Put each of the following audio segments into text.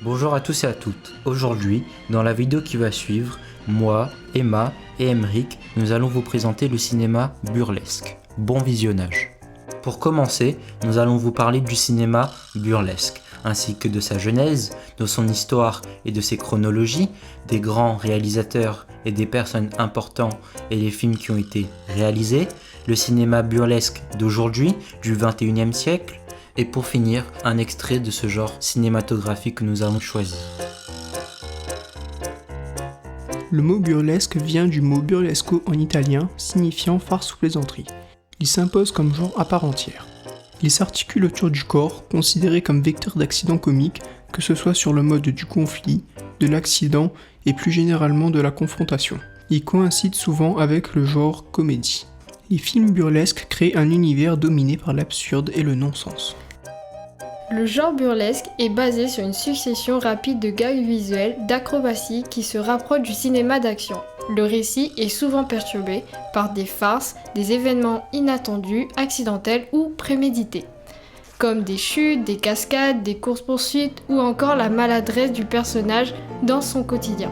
Bonjour à tous et à toutes. Aujourd'hui, dans la vidéo qui va suivre, moi, Emma et Emeric, nous allons vous présenter le cinéma burlesque. Bon visionnage. Pour commencer, nous allons vous parler du cinéma burlesque, ainsi que de sa genèse, de son histoire et de ses chronologies, des grands réalisateurs et des personnes importantes et les films qui ont été réalisés, le cinéma burlesque d'aujourd'hui, du 21e siècle, et pour finir, un extrait de ce genre cinématographique que nous avons choisi. Le mot burlesque vient du mot burlesco en italien, signifiant farce ou plaisanterie. Il s'impose comme genre à part entière. Il s'articule autour du corps, considéré comme vecteur d'accidents comiques, que ce soit sur le mode du conflit, de l'accident et plus généralement de la confrontation. Il coïncide souvent avec le genre comédie. Les films burlesques créent un univers dominé par l'absurde et le non-sens. Le genre burlesque est basé sur une succession rapide de gags visuels, d'acrobaties qui se rapprochent du cinéma d'action. Le récit est souvent perturbé par des farces, des événements inattendus, accidentels ou prémédités, comme des chutes, des cascades, des courses-poursuites ou encore la maladresse du personnage dans son quotidien.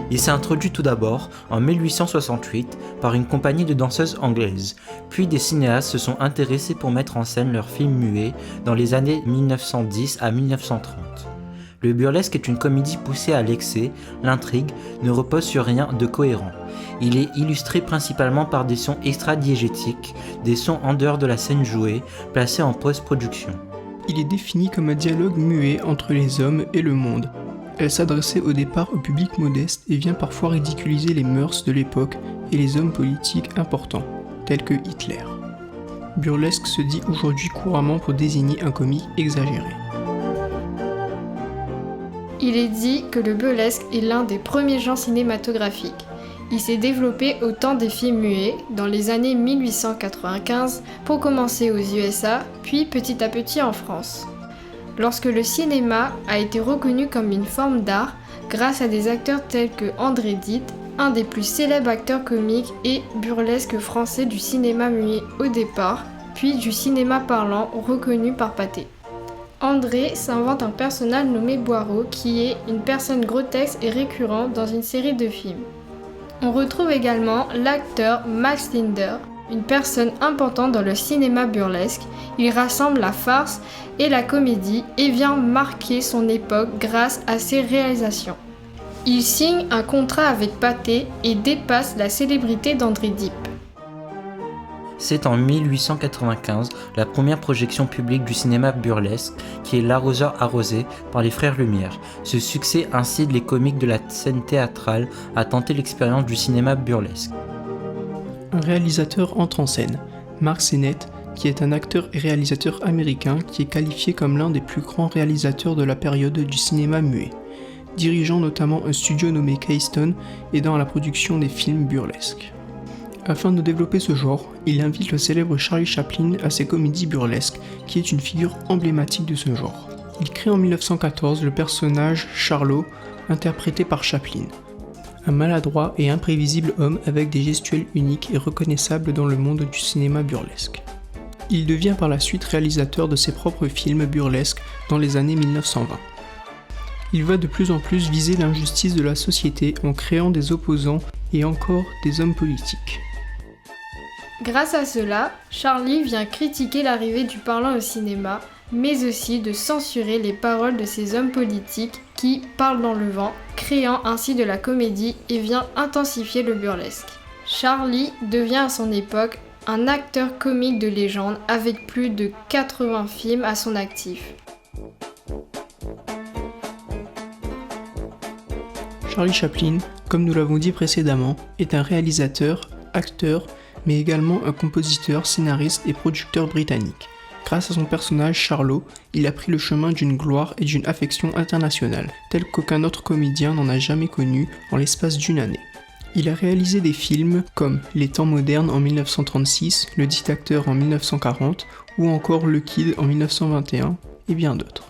Il s'est introduit tout d'abord en 1868 par une compagnie de danseuses anglaises, puis des cinéastes se sont intéressés pour mettre en scène leurs films muets dans les années 1910 à 1930. Le burlesque est une comédie poussée à l'excès, l'intrigue ne repose sur rien de cohérent. Il est illustré principalement par des sons extra-diégétiques, des sons en dehors de la scène jouée, placés en post-production. Il est défini comme un dialogue muet entre les hommes et le monde. Elle s'adressait au départ au public modeste et vient parfois ridiculiser les mœurs de l'époque et les hommes politiques importants, tels que Hitler. Burlesque se dit aujourd'hui couramment pour désigner un comique exagéré. Il est dit que le burlesque est l'un des premiers genres cinématographiques. Il s'est développé au temps des films muets, dans les années 1895, pour commencer aux USA, puis petit à petit en France. Lorsque le cinéma a été reconnu comme une forme d'art, grâce à des acteurs tels que André Dide, un des plus célèbres acteurs comiques et burlesques français du cinéma muet au départ, puis du cinéma parlant reconnu par Pathé. André s'invente un personnage nommé Boireau qui est une personne grotesque et récurrente dans une série de films. On retrouve également l'acteur Max Linder, une personne importante dans le cinéma burlesque. Il rassemble la farce et la comédie et vient marquer son époque grâce à ses réalisations. Il signe un contrat avec Pathé et dépasse la célébrité d'André Dide. C'est en 1895 la première projection publique du cinéma burlesque qui est L'arroseur arrosé par les frères Lumière. Ce succès incite les comiques de la scène théâtrale à tenter l'expérience du cinéma burlesque. Un réalisateur entre en scène, Mark Sennett, qui est un acteur et réalisateur américain qui est qualifié comme l'un des plus grands réalisateurs de la période du cinéma muet, dirigeant notamment un studio nommé Keystone aidant à la production des films burlesques. Afin de développer ce genre, il invite le célèbre Charlie Chaplin à ses comédies burlesques, qui est une figure emblématique de ce genre. Il crée en 1914 le personnage Charlot, interprété par Chaplin. Un maladroit et imprévisible homme avec des gestuels uniques et reconnaissables dans le monde du cinéma burlesque. Il devient par la suite réalisateur de ses propres films burlesques dans les années 1920. Il va de plus en plus viser l'injustice de la société en créant des opposants et encore des hommes politiques. Grâce à cela, Charlie vient critiquer l'arrivée du parlant au cinéma, mais aussi de censurer les paroles de ces hommes politiques qui parlent dans le vent, créant ainsi de la comédie et vient intensifier le burlesque. Charlie devient à son époque un acteur comique de légende avec plus de 80 films à son actif. Charlie Chaplin, comme nous l'avons dit précédemment, est un réalisateur, acteur, mais également un compositeur, scénariste et producteur britannique. Grâce à son personnage Charlot, il a pris le chemin d'une gloire et d'une affection internationale, telle qu'aucun autre comédien n'en a jamais connu en l'espace d'une année. Il a réalisé des films comme Les Temps modernes en 1936, Le Dictateur en 1940 ou encore Le Kid en 1921 et bien d'autres.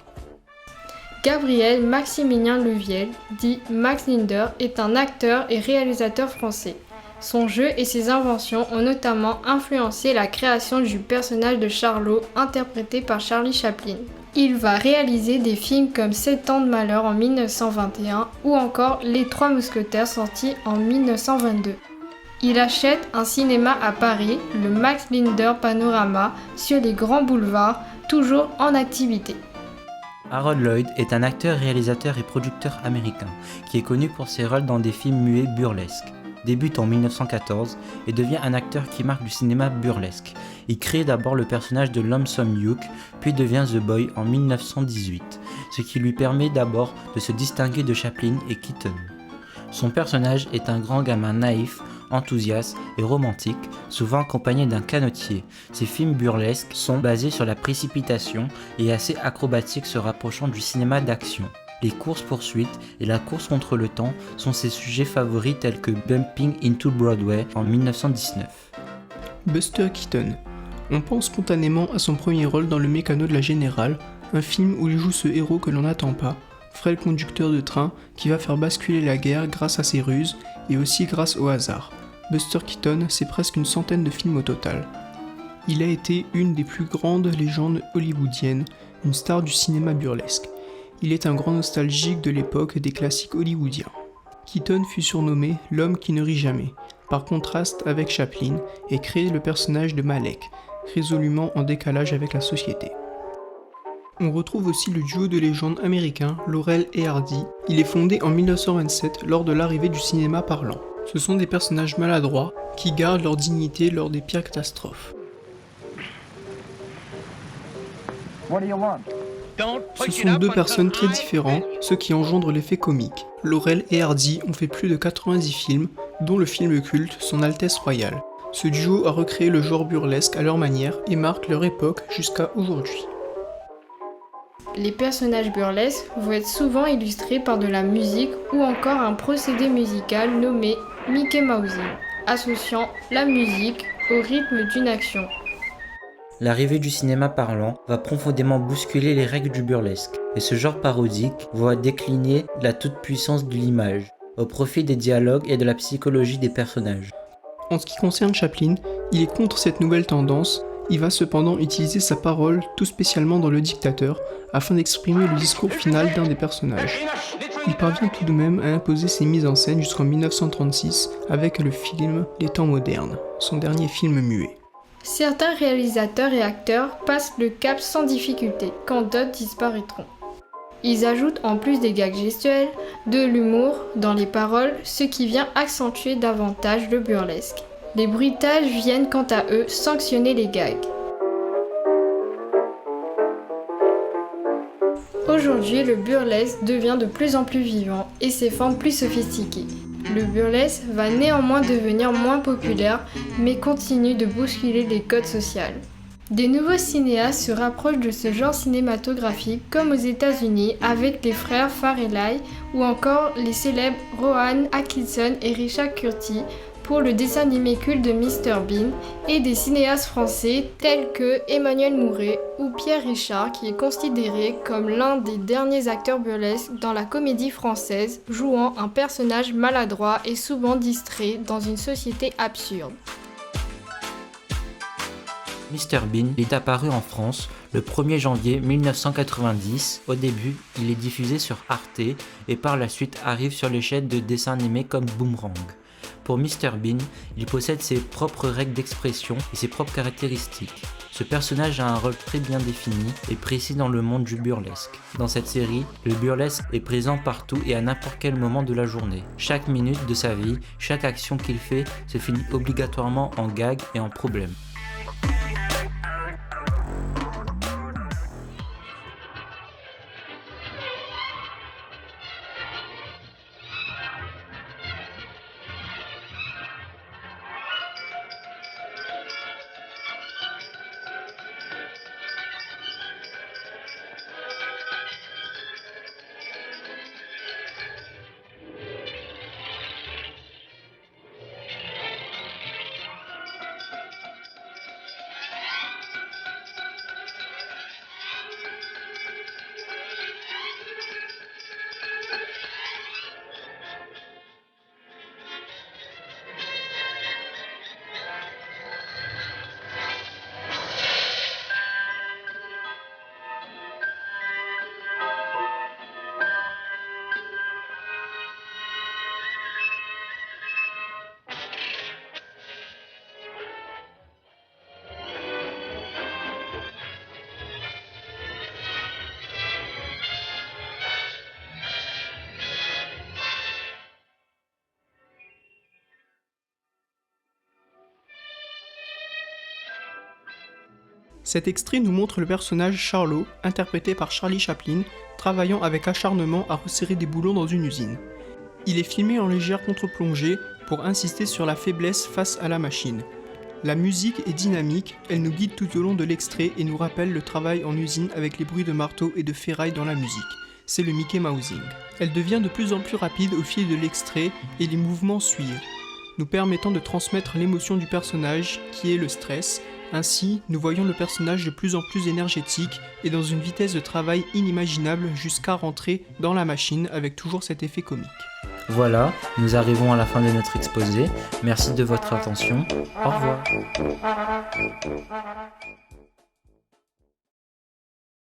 Gabriel Maximilien Leviel, dit Max Linder, est un acteur et réalisateur français. Son jeu et ses inventions ont notamment influencé la création du personnage de Charlot, interprété par Charlie Chaplin. Il va réaliser des films comme 7 ans de malheur en 1921 ou encore Les Trois Mousquetaires sorti en 1922. Il achète un cinéma à Paris, le Max Linder Panorama, sur les grands boulevards, toujours en activité. Harold Lloyd est un acteur, réalisateur et producteur américain qui est connu pour ses rôles dans des films muets burlesques. Débute en 1914 et devient un acteur qui marque du cinéma burlesque. Il crée d'abord le personnage de Lonesome Hugh, puis devient The Boy en 1918, ce qui lui permet d'abord de se distinguer de Chaplin et Keaton. Son personnage est un grand gamin naïf, enthousiaste et romantique, souvent accompagné d'un canotier. Ses films burlesques sont basés sur la précipitation et assez acrobatiques se rapprochant du cinéma d'action. Les courses-poursuites et la course contre le temps sont ses sujets favoris tels que Bumping into Broadway en 1919. Buster Keaton. On pense spontanément à son premier rôle dans Le Mécano de la Générale, un film où il joue ce héros que l'on n'attend pas, frêle conducteur de train qui va faire basculer la guerre grâce à ses ruses et aussi grâce au hasard. Buster Keaton, c'est presque une centaine de films au total. Il a été une des plus grandes légendes hollywoodiennes, une star du cinéma burlesque. Il est un grand nostalgique de l'époque des classiques hollywoodiens. Keaton fut surnommé « l'homme qui ne rit jamais », par contraste avec Chaplin, et crée le personnage de Malek, résolument en décalage avec la société. On retrouve aussi le duo de légendes américains Laurel et Hardy. Il est fondé en 1927 lors de l'arrivée du cinéma parlant. Ce sont des personnages maladroits qui gardent leur dignité lors des pires catastrophes. Ce sont deux personnes très différentes, ce qui engendre l'effet comique. Laurel et Hardy ont fait plus de 90 films, dont le film culte Son Altesse Royale. Ce duo a recréé le genre burlesque à leur manière et marque leur époque jusqu'à aujourd'hui. Les personnages burlesques vont être souvent illustrés par de la musique ou encore un procédé musical nommé Mickey Mousing, associant la musique au rythme d'une action. L'arrivée du cinéma parlant va profondément bousculer les règles du burlesque, et ce genre parodique va décliner la toute-puissance de l'image, au profit des dialogues et de la psychologie des personnages. En ce qui concerne Chaplin, il est contre cette nouvelle tendance. Il va cependant utiliser sa parole, tout spécialement dans Le Dictateur, afin d'exprimer le discours final d'un des personnages. Il parvient tout de même à imposer ses mises en scène jusqu'en 1936 avec le film Les Temps modernes, son dernier film muet. Certains réalisateurs et acteurs passent le cap sans difficulté, quand d'autres disparaîtront. Ils ajoutent en plus des gags gestuels, de l'humour dans les paroles, ce qui vient accentuer davantage le burlesque. Les bruitages viennent quant à eux sanctionner les gags. Aujourd'hui, le burlesque devient de plus en plus vivant et ses formes plus sophistiquées. Le burlesque va néanmoins devenir moins populaire, mais continue de bousculer les codes sociaux. Des nouveaux cinéastes se rapprochent de ce genre cinématographique comme aux États-Unis avec les frères Farrelly ou encore les célèbres Rowan Atkinson et Richard Curtis pour le dessin animé culte de Mr Bean et des cinéastes français tels que Emmanuel Mouret ou Pierre Richard qui est considéré comme l'un des derniers acteurs burlesques dans la comédie française, jouant un personnage maladroit et souvent distrait dans une société absurde. Mr Bean est apparu en France le 1er janvier 1990. Au début, il est diffusé sur Arte et par la suite arrive sur les chaînes de dessins animés comme Boomerang. Pour Mr Bean, il possède ses propres règles d'expression et ses propres caractéristiques. Ce personnage a un rôle très bien défini et précis dans le monde du burlesque. Dans cette série, le burlesque est présent partout et à n'importe quel moment de la journée. Chaque minute de sa vie, chaque action qu'il fait se finit obligatoirement en gag et en problème. Cet extrait nous montre le personnage Charlot, interprété par Charlie Chaplin, travaillant avec acharnement à resserrer des boulons dans une usine. Il est filmé en légère contre-plongée pour insister sur la faiblesse face à la machine. La musique est dynamique, elle nous guide tout au long de l'extrait et nous rappelle le travail en usine avec les bruits de marteau et de ferraille dans la musique. C'est le Mickey Mousing. Elle devient de plus en plus rapide au fil de l'extrait et les mouvements suivent, nous permettant de transmettre l'émotion du personnage qui est le stress. Ainsi, nous voyons le personnage de plus en plus énergétique et dans une vitesse de travail inimaginable jusqu'à rentrer dans la machine avec toujours cet effet comique. Voilà, nous arrivons à la fin de notre exposé. Merci de votre attention. Au revoir.